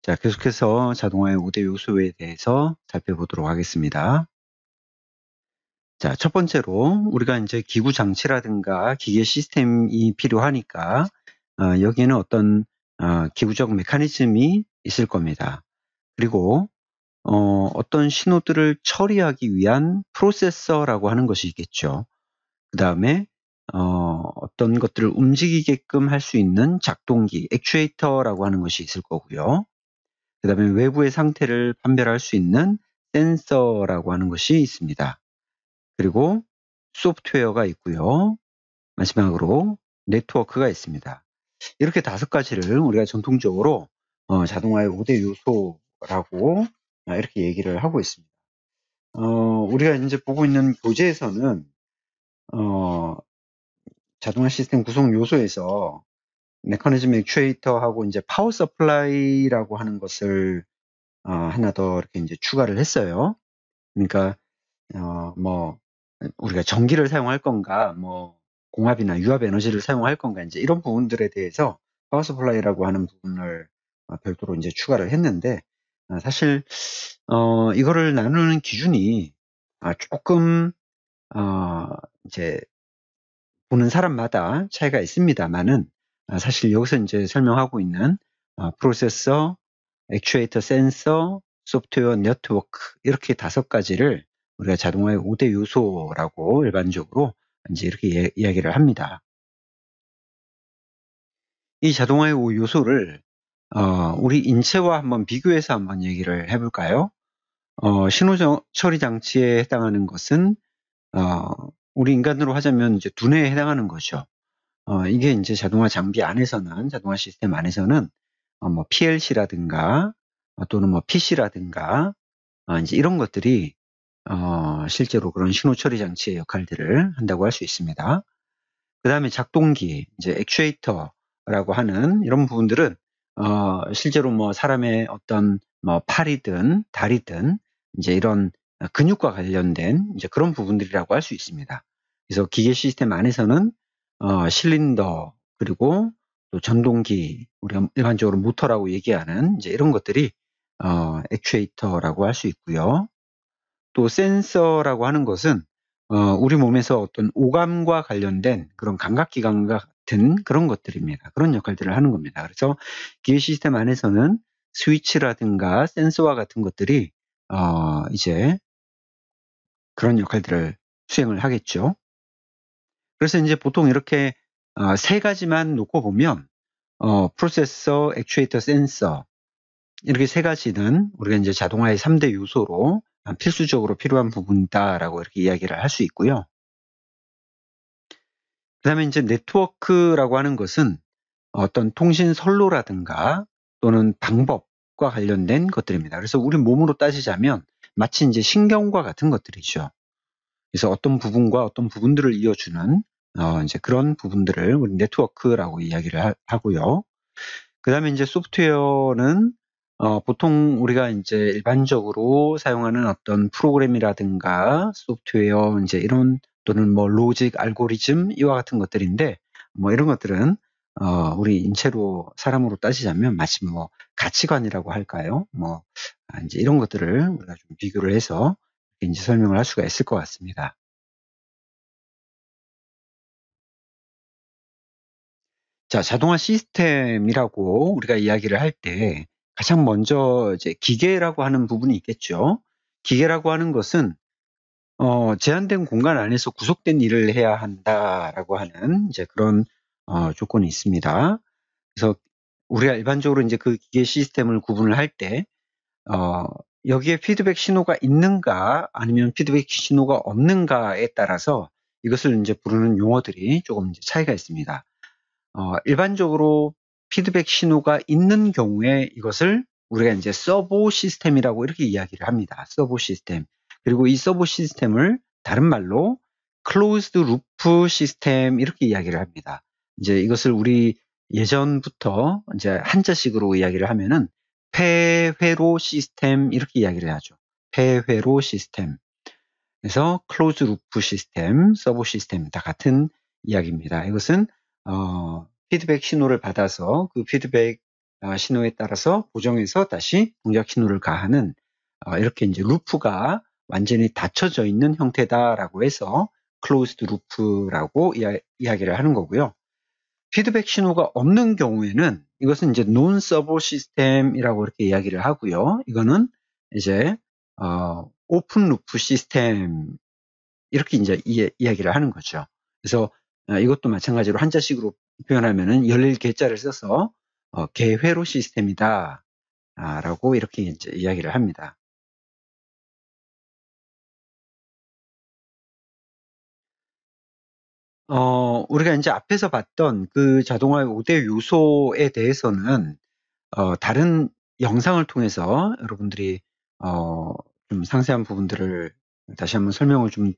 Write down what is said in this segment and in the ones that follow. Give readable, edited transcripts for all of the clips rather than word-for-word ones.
자, 계속해서 자동화의 5대 요소에 대해서 살펴보도록 하겠습니다. 자, 첫 번째로 우리가 이제 기구 장치라든가 기계 시스템이 필요하니까 여기에는 어떤 기구적 메커니즘이 있을 겁니다. 그리고 어떤 신호들을 처리하기 위한 프로세서라고 하는 것이 있겠죠. 그 다음에 어떤 것들을 움직이게끔 할 수 있는 작동기, 액추에이터라고 하는 것이 있을 거고요. 그 다음에 외부의 상태를 판별할 수 있는 센서라고 하는 것이 있습니다. 그리고 소프트웨어가 있고요. 마지막으로 네트워크가 있습니다. 이렇게 5가지를 우리가 전통적으로 자동화의 5대 요소라고 이렇게 얘기를 하고 있습니다. 우리가 이제 보고 있는 교재에서는 자동화 시스템 구성 요소에서 메커니즘 액추에이터하고 이제 파워 서플라이라고 하는 것을 하나 더 이렇게 이제 추가를 했어요. 그러니까 뭐 우리가 전기를 사용할 건가, 뭐 공합이나 유압 에너지를 사용할 건가, 이제 이런 부분들에 대해서 파워 서플라이라고 하는 부분을 별도로 이제 추가를 했는데 사실 이거를 나누는 기준이 조금 이제 보는 사람마다 차이가 있습니다만은 사실 여기서 이제 설명하고 있는 프로세서, 액추에이터, 센서, 소프트웨어, 네트워크 이렇게 5가지를 우리가 자동화의 5대 요소라고 일반적으로 이제 이렇게 이야기를 합니다. 이 자동화의 5 요소를 우리 인체와 한번 비교해서 한번 얘기를 해볼까요? 신호 처리 장치에 해당하는 것은 우리 인간으로 하자면 이제 두뇌에 해당하는 거죠. 이게 이제 자동화 장비 안에서는, 자동화 시스템 안에서는 뭐 PLC라든가 또는 뭐 PC라든가 이제 이런 것들이 실제로 그런 신호 처리 장치의 역할들을 한다고 할 수 있습니다. 그 다음에 작동기, 이제 액추에이터라고 하는 이런 부분들은 실제로 뭐 사람의 어떤 뭐 팔이든 다리든 이제 이런 근육과 관련된 이제 그런 부분들이라고 할 수 있습니다. 그래서 기계 시스템 안에서는 실린더 그리고 또 전동기, 우리가 일반적으로 모터라고 얘기하는 이제 이런 것들이 액추에이터라고 할 수 있고요. 또 센서라고 하는 것은 우리 몸에서 어떤 오감과 관련된 그런 감각기관과 같은 그런 것들입니다. 그런 역할들을 하는 겁니다. 그래서 기계 시스템 안에서는 스위치라든가 센서와 같은 것들이 이제 그런 역할들을 수행을 하겠죠. 그래서 이제 보통 이렇게 3가지만 놓고 보면 프로세서, 액추에이터, 센서 이렇게 3가지는 우리가 이제 자동화의 3대 요소로 필수적으로 필요한 부분이다라고 이렇게 이야기를 할 수 있고요. 그 다음에 이제 네트워크라고 하는 것은 어떤 통신 선로라든가 또는 방법과 관련된 것들입니다. 그래서 우리 몸으로 따지자면 마치 이제 신경과 같은 것들이죠. 그래서 어떤 부분과 어떤 부분들을 이어주는 이제 그런 부분들을 우리 네트워크라고 이야기를 하고요. 그 다음에 이제 소프트웨어는 보통 우리가 이제 일반적으로 사용하는 어떤 프로그램이라든가 소프트웨어 이제 이런 또는 뭐 로직, 알고리즘 이와 같은 것들인데 뭐 이런 것들은 우리 인체로 사람으로 따지자면 마치 뭐 가치관이라고 할까요? 뭐 이제 이런 것들을 우리가 좀 비교를 해서 이제 설명을 할 수가 있을 것 같습니다. 자, 자동화 시스템이라고 우리가 이야기를 할 때 가장 먼저 이제 기계라고 하는 부분이 있겠죠. 기계라고 하는 것은 제한된 공간 안에서 구속된 일을 해야 한다라고 하는 이제 그런 조건이 있습니다. 그래서 우리가 일반적으로 이제 그 기계 시스템을 구분을 할 때 여기에 피드백 신호가 있는가 아니면 피드백 신호가 없는가에 따라서 이것을 이제 부르는 용어들이 조금 이제 차이가 있습니다. 일반적으로 피드백 신호가 있는 경우에 이것을 우리가 이제 서보 시스템이라고 이렇게 이야기를 합니다. 서보 시스템. 그리고 이 서보 시스템을 다른 말로 클로즈드 루프 시스템 이렇게 이야기를 합니다. 이제 이것을 우리 예전부터 이제 한자식으로 이야기를 하면은 폐회로 시스템 이렇게 이야기를 하죠. 폐회로 시스템. 그래서 클로즈 루프 시스템, 서버 시스템 다 같은 이야기입니다. 이것은 피드백 신호를 받아서 그 피드백 신호에 따라서 보정해서 다시 동작 신호를 가하는 이렇게 이제 루프가 완전히 닫혀져 있는 형태다라고 해서 closed loop라고 이야기를 하는 거고요. 피드백 신호가 없는 경우에는 이것은 이제 non servo 시스템이라고 이렇게 이야기를 하고요. 이거는 이제 오픈 루프 시스템 이렇게 이제 이야기를 하는 거죠. 그래서 이것도 마찬가지로 한자식으로 표현하면은 열릴 개자를 써서 개회로 시스템이다 라고 이렇게 이제 이야기를 합니다. 우리가 이제 앞에서 봤던 그 자동화의 5대 요소에 대해서는 다른 영상을 통해서 여러분들이 좀 상세한 부분들을 다시 한번 설명을 좀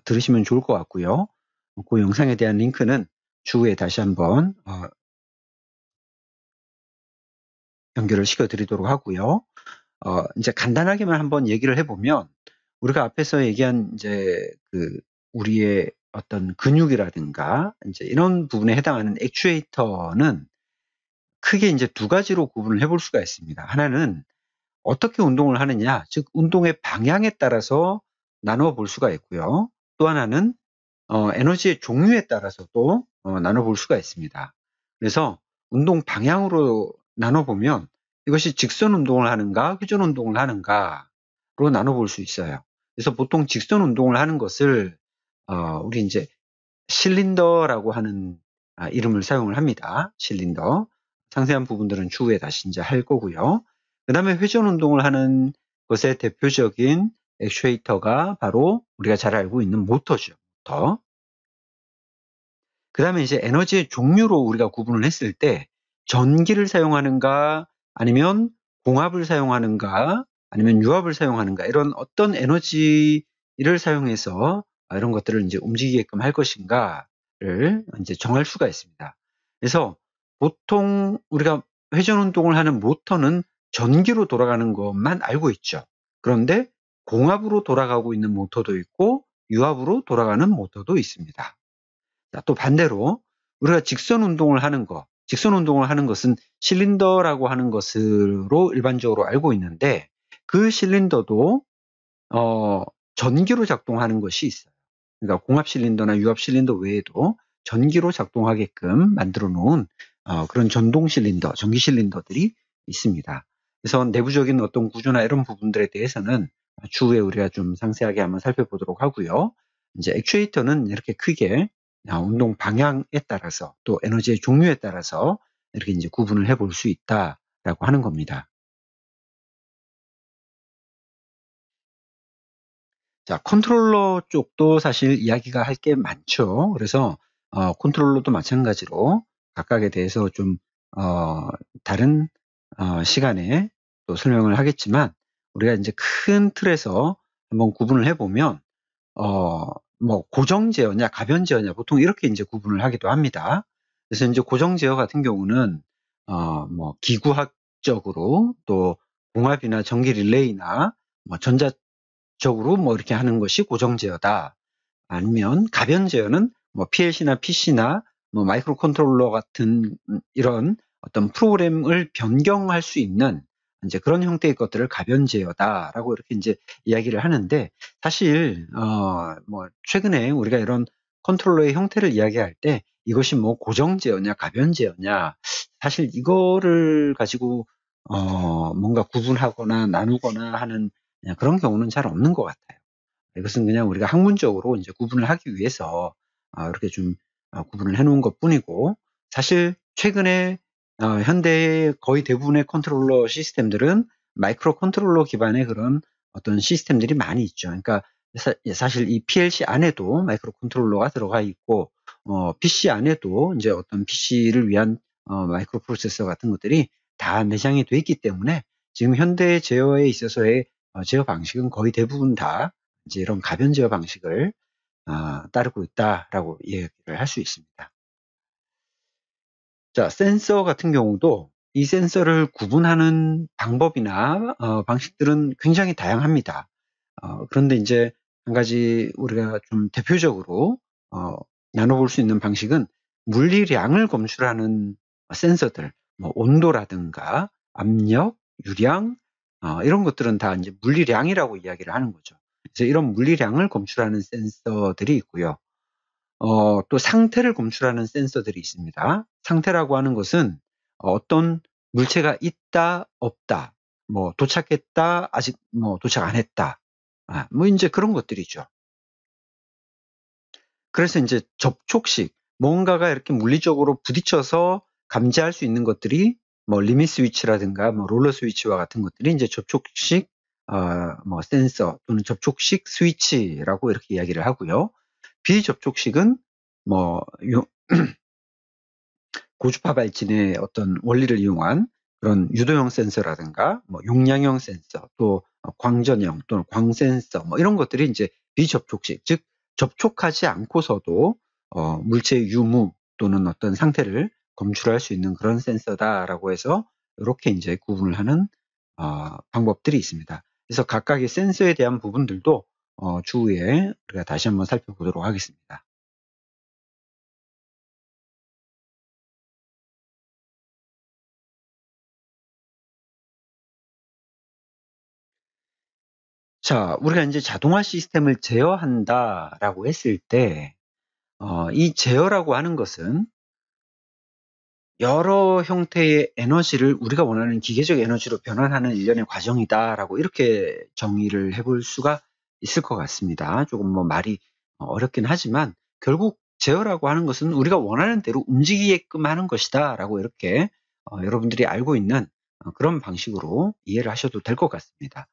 들으시면 좋을 것 같고요. 그 영상에 대한 링크는 추후에 다시 한번 연결을 시켜드리도록 하고요. 이제 간단하게만 한번 얘기를 해보면 우리가 앞에서 얘기한 이제 그 우리의 어떤 근육이라든가 이제 이런 부분에 해당하는 액추에이터는 크게 이제 두 가지로 구분을 해볼 수가 있습니다. 하나는 어떻게 운동을 하느냐, 즉 운동의 방향에 따라서 나누어 볼 수가 있고요. 또 하나는 에너지의 종류에 따라서 또 나눠 볼 수가 있습니다. 그래서 운동 방향으로 나눠 보면 이것이 직선 운동을 하는가 회전 운동을 하는가로 나눠 볼 수 있어요. 그래서 보통 직선 운동을 하는 것을 우리 이제 실린더라고 하는 이름을 사용을 합니다. 실린더. 상세한 부분들은 추후에 다시 이제 할 거고요. 그 다음에 회전 운동을 하는 것의 대표적인 액추에이터가 바로 우리가 잘 알고 있는 모터죠. 모터. 그 다음에 이제 에너지의 종류로 우리가 구분을 했을 때 전기를 사용하는가 아니면 공합을 사용하는가 아니면 유압을 사용하는가 이런 어떤 에너지를 사용해서 이런 것들을 이제 움직이게끔 할 것인가를 이제 정할 수가 있습니다. 그래서 보통 우리가 회전 운동을 하는 모터는 전기로 돌아가는 것만 알고 있죠. 그런데 공합으로 돌아가고 있는 모터도 있고 유압으로 돌아가는 모터도 있습니다. 자, 또 반대로 우리가 직선 운동을 하는 것, 직선 운동을 하는 것은 실린더라고 하는 것으로 일반적으로 알고 있는데 그 실린더도 전기로 작동하는 것이 있어요. 그러니까 공합 실린더나 유압 실린더 외에도 전기로 작동하게끔 만들어 놓은 그런 전동 실린더, 전기 실린더들이 있습니다. 그래서 내부적인 어떤 구조나 이런 부분들에 대해서는 추후에 우리가 좀 상세하게 한번 살펴보도록 하고요. 이제 액추에이터는 이렇게 크게 운동 방향에 따라서 또 에너지의 종류에 따라서 이렇게 이제 구분을 해볼 수 있다라고 하는 겁니다. 자, 컨트롤러 쪽도 사실 이야기가 할 게 많죠. 그래서 컨트롤러도 마찬가지로 각각에 대해서 좀 다른 시간에 또 설명을 하겠지만 우리가 이제 큰 틀에서 한번 구분을 해보면 뭐 고정 제어냐 가변 제어냐 보통 이렇게 이제 구분을 하기도 합니다. 그래서 이제 고정 제어 같은 경우는 뭐 기구학적으로 또 공합이나 전기 릴레이나 뭐 전자적으로 뭐 이렇게 하는 것이 고정 제어다. 아니면 가변 제어는 뭐 PLC나 PC나 뭐 마이크로 컨트롤러 같은 이런 어떤 프로그램을 변경할 수 있는 이제 그런 형태의 것들을 가변 제어다라고 이렇게 이제 이야기를 하는데 사실 뭐 최근에 우리가 이런 컨트롤러의 형태를 이야기할 때 이것이 뭐 고정 제어냐 가변 제어냐 사실 이거를 가지고 뭔가 구분하거나 나누거나 하는 그런 경우는 잘 없는 것 같아요. 이것은 그냥 우리가 학문적으로 이제 구분을 하기 위해서 이렇게 좀 구분을 해놓은 것뿐이고 사실 최근에 현대의 거의 대부분의 컨트롤러 시스템들은 마이크로 컨트롤러 기반의 그런 어떤 시스템들이 많이 있죠. 그러니까 사실 이 PLC 안에도 마이크로 컨트롤러가 들어가 있고 PC 안에도 이제 어떤 PC를 위한 마이크로 프로세서 같은 것들이 다 내장이 돼 있기 때문에 지금 현대 제어에 있어서의 제어 방식은 거의 대부분 다 이제 이런 가변 제어 방식을 따르고 있다라고 얘기를 할 수 있습니다. 자, 센서 같은 경우도 이 센서를 구분하는 방법이나 방식들은 굉장히 다양합니다. 그런데 이제 한 가지 우리가 좀 대표적으로 나눠볼 수 있는 방식은 물리량을 검출하는 센서들, 뭐 온도라든가 압력, 유량, 이런 것들은 다 이제 물리량이라고 이야기를 하는 거죠. 그래서 이런 물리량을 검출하는 센서들이 있고요. 또 상태를 검출하는 센서들이 있습니다. 상태라고 하는 것은 어떤 물체가 있다, 없다, 뭐 도착했다, 아직 뭐 도착 안 했다, 뭐 이제 그런 것들이죠. 그래서 이제 접촉식, 뭔가가 이렇게 물리적으로 부딪혀서 감지할 수 있는 것들이 뭐 리밋 스위치라든가 뭐 롤러 스위치와 같은 것들이 이제 접촉식 뭐 센서 또는 접촉식 스위치라고 이렇게 이야기를 하고요. 비접촉식은 뭐 고주파 발진의 어떤 원리를 이용한 그런 유도형 센서라든가 뭐 용량형 센서, 또 광전형 또는 광센서 뭐 이런 것들이 이제 비접촉식, 즉 접촉하지 않고서도 물체의 유무 또는 어떤 상태를 검출할 수 있는 그런 센서다라고 해서 이렇게 이제 구분을 하는 방법들이 있습니다. 그래서 각각의 센서에 대한 부분들도 추후에 우리가 다시 한번 살펴보도록 하겠습니다. 자, 우리가 이제 자동화 시스템을 제어한다라고 했을 때, 이 제어라고 하는 것은 여러 형태의 에너지를 우리가 원하는 기계적 에너지로 변환하는 일련의 과정이다라고 이렇게 정의를 해볼 수가 있을 것 같습니다. 조금 뭐 말이 어렵긴 하지만 결국 제어라고 하는 것은 우리가 원하는 대로 움직이게끔 하는 것이다라고 이렇게 여러분들이 알고 있는 그런 방식으로 이해를 하셔도 될 것 같습니다.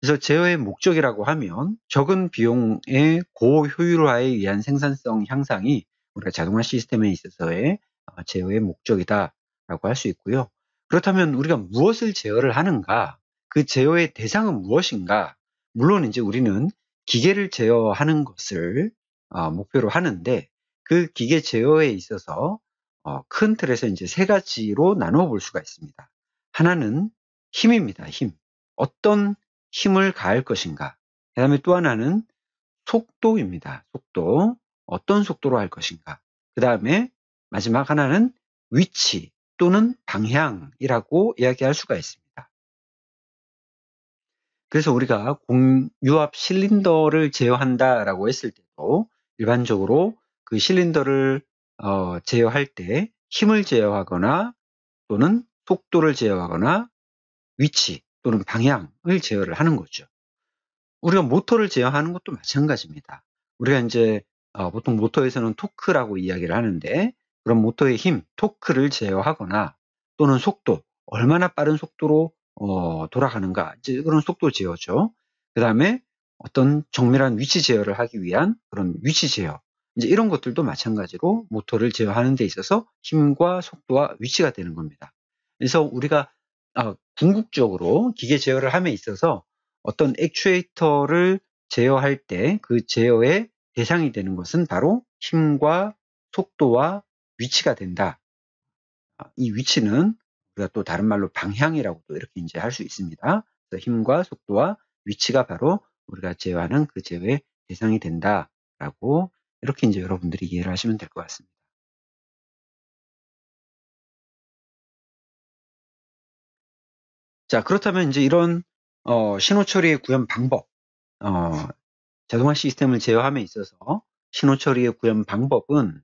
그래서 제어의 목적이라고 하면 적은 비용의 고효율화에 의한 생산성 향상이 우리가 자동화 시스템에 있어서의 제어의 목적이다라고 할 수 있고요. 그렇다면 우리가 무엇을 제어를 하는가? 그 제어의 대상은 무엇인가? 물론 이제 우리는 기계를 제어하는 것을 목표로 하는데 그 기계 제어에 있어서 큰 틀에서 이제 세 가지로 나누어 볼 수가 있습니다. 하나는 힘입니다. 힘. 어떤 힘을 가할 것인가. 그 다음에 또 하나는 속도입니다. 속도. 어떤 속도로 할 것인가. 그 다음에 마지막 하나는 위치 또는 방향이라고 이야기할 수가 있습니다. 그래서 우리가 공유압 실린더를 제어한다라고 했을 때도 일반적으로 그 실린더를 제어할 때 힘을 제어하거나 또는 속도를 제어하거나 위치 또는 방향을 제어를 하는 거죠. 우리가 모터를 제어하는 것도 마찬가지입니다. 우리가 이제 보통 모터에서는 토크라고 이야기를 하는데 그런 모터의 힘, 토크를 제어하거나 또는 속도, 얼마나 빠른 속도로 돌아가는가, 이제 그런 속도 제어죠. 그 다음에 어떤 정밀한 위치 제어를 하기 위한 그런 위치 제어, 이제 이런 것들도 마찬가지로 모터를 제어하는 데 있어서 힘과 속도와 위치가 되는 겁니다. 그래서 우리가 궁극적으로 기계 제어를 함에 있어서 어떤 액추에이터를 제어할 때 그 제어의 대상이 되는 것은 바로 힘과 속도와 위치가 된다. 이 위치는 우리가 또 다른 말로 방향이라고도 이렇게 이제 할 수 있습니다. 그래서 힘과 속도와 위치가 바로 우리가 제어하는 그 제어의 대상이 된다라고 이렇게 이제 여러분들이 이해를 하시면 될 것 같습니다. 자, 그렇다면 이제 이런 신호 처리의 구현 방법, 자동화 시스템을 제어함에 있어서 신호 처리의 구현 방법은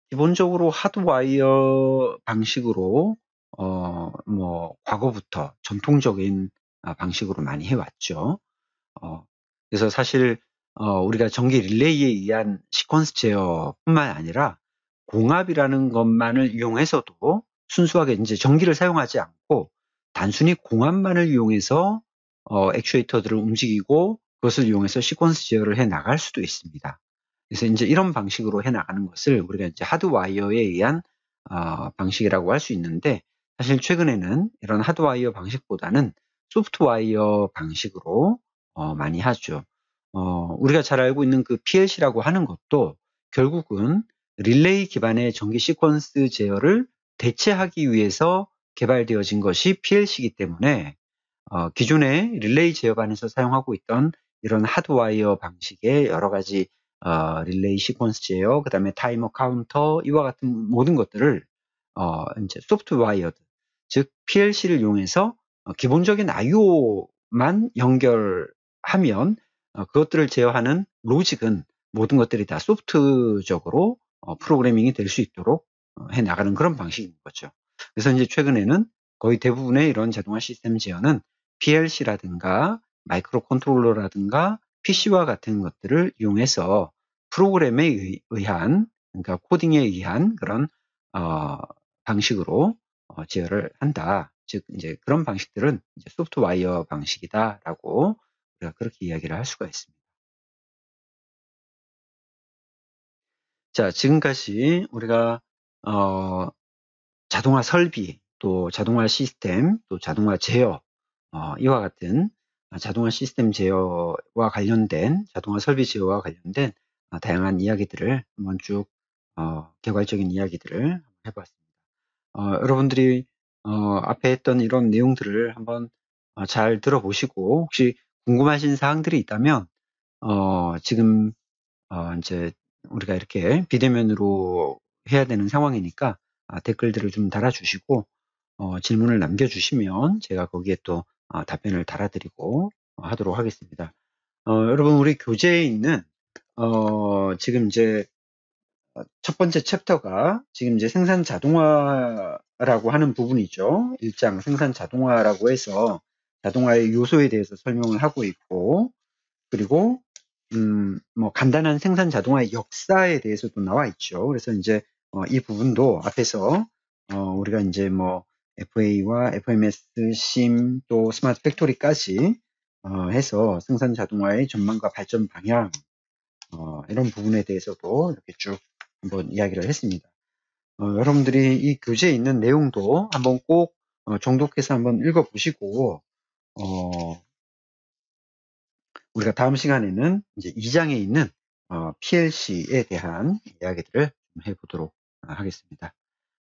기본적으로 하드와이어 방식으로 뭐 과거부터 전통적인 방식으로 많이 해왔죠. 그래서 사실 우리가 전기 릴레이에 의한 시퀀스 제어뿐만 아니라 공압이라는 것만을 이용해서도 순수하게 이제 전기를 사용하지 않고 단순히 공압만을 이용해서 액추에이터들을 움직이고 그것을 이용해서 시퀀스 제어를 해 나갈 수도 있습니다. 그래서 이제 이런 방식으로 해 나가는 것을 우리가 이제 하드와이어에 의한 방식이라고 할 수 있는데 사실 최근에는 이런 하드와이어 방식보다는 소프트와이어 방식으로 많이 하죠. 우리가 잘 알고 있는 그 PLC라고 하는 것도 결국은 릴레이 기반의 전기 시퀀스 제어를 대체하기 위해서 개발되어진 것이 PLC이기 때문에 기존의 릴레이 제어반에서 사용하고 있던 이런 하드와이어 방식의 여러 가지 릴레이 시퀀스 제어, 그 다음에 타이머 카운터, 이와 같은 모든 것들을 이제 소프트와이어드, 즉 PLC를 이용해서 기본적인 I/O만 연결하면 그것들을 제어하는 로직은 모든 것들이 다 소프트적으로 프로그래밍이 될 수 있도록 해 나가는 그런 방식인 거죠. 그래서 이제 최근에는 거의 대부분의 이런 자동화 시스템 제어는 PLC라든가 마이크로 컨트롤러라든가 PC와 같은 것들을 이용해서 프로그램에 의한, 그러니까 코딩에 의한 그런 방식으로 제어를 한다. 즉 이제 그런 방식들은 이제 소프트와이어 방식이다라고 우리가 그렇게 이야기를 할 수가 있습니다. 자, 지금까지 우리가 자동화 설비, 또 자동화 시스템, 또 자동화 제어, 이와 같은 자동화 시스템 제어와 관련된, 자동화 설비 제어와 관련된 다양한 이야기들을 한번 쭉 개괄적인 이야기들을 해봤습니다. 여러분들이 앞에 했던 이런 내용들을 한번 잘 들어보시고, 혹시 궁금하신 사항들이 있다면 지금 이제 우리가 이렇게 비대면으로 해야 되는 상황이니까 댓글들을 좀 달아주시고 질문을 남겨주시면 제가 거기에 또 답변을 달아드리고 하도록 하겠습니다. 여러분, 우리 교재에 있는 지금 이제 첫 번째 챕터가 지금 이제 생산 자동화라고 하는 부분이죠. 1장 생산 자동화라고 해서 자동화의 요소에 대해서 설명을 하고 있고, 그리고 뭐 간단한 생산 자동화의 역사에 대해서도 나와 있죠. 그래서 이제 이 부분도 앞에서 우리가 이제 뭐 FA와 FMS, 심, 또 스마트 팩토리까지 해서 생산 자동화의 전망과 발전 방향, 이런 부분에 대해서도 이렇게 쭉 한번 이야기를 했습니다. 여러분들이 이 교재에 있는 내용도 한번 꼭 정독해서 한번 읽어보시고 우리가 다음 시간에는 이제 2장에 있는 PLC에 대한 이야기들을 해보도록 하겠습니다.